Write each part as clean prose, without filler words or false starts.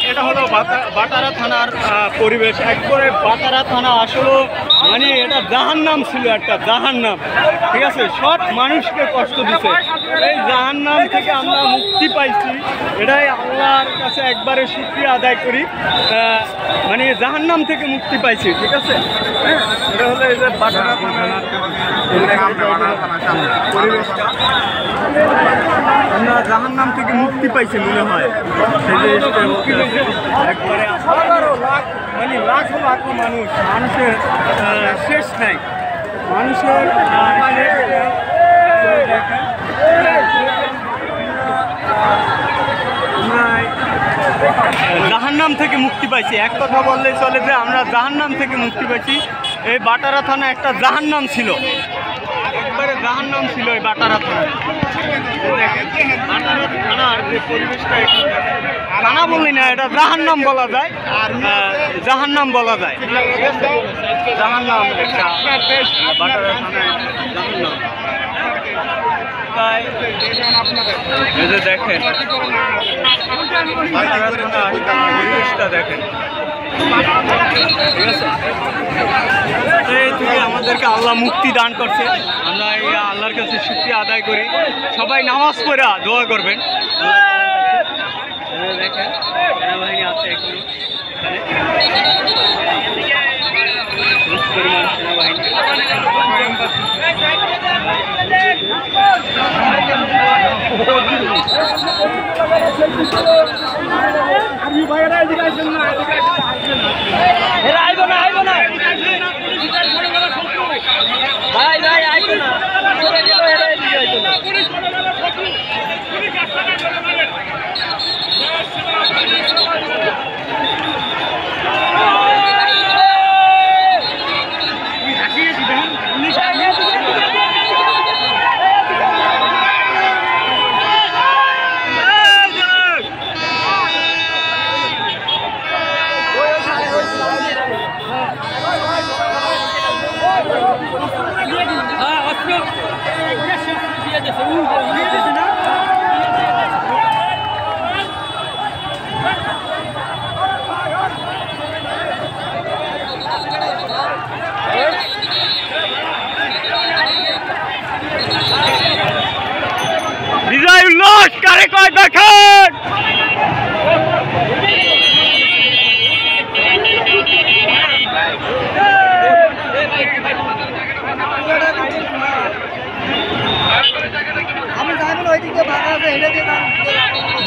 এটা হলো বাটারা থানার পরিবেশ। একবারে বাটারা থানা আসলে মানে এটা জাহান্নাম ছিল, একটা জাহান্নাম, ঠিক আছে। সব মানুষকে কষ্ট দিচ্ছে। এই জাহান্নাম থেকে আমরা মুক্তি পাইছি, এটাই আল্লাহর কাছে একবারে শুকরিয়া আদায় করি। মানে জাহান্নাম থেকে মুক্তি পাইছি, ঠিক আছে। এটা হলো এই যে বাটারা থানার পরিবেশটা, আমরা জাহান্নাম থেকে মুক্তি পাইছি মনে হয়। একবারে মানে লাখো লাখো মানুষের শেষ নাই, মানুষের জাহান্নাম থেকে মুক্তি পাইছি। এক কথা বললেই চলে যে আমরা জাহান্নাম থেকে মুক্তি পাইছি। এই বাটারা থানা একটা জাহান্নাম ছিল, একবারে জাহান্নাম ছিল এই বাটারা থানা। বাটারা থানার যে পরিবেশটা, থানা বলি না, এটা জাহান্নাম বলা যায়, আর জাহান্নাম বলা যায়, জাহান্নাম একটা বাটারা থানায় জাহান্নাম। তাই এই যে দেখেন বাটারা থানার পরিবেশটা দেখেন, ঠিক আছে। এই থেকে আমাদেরকে আল্লাহ মুক্তি দান করছে, আমরা এই আল্লাহর কাছে শুকরিয়া আদায় করি। সবাই নামাজ পড়ে দোয়া করবেন। দেখেন সেনাবাহিনী আছে এখানে, পরিমাণ সেনাবাহিনী। বিজয় উল্লাস কারে কয় দেখেন।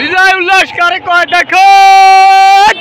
বিজয় উল্লাস কারে কয় দেখেন।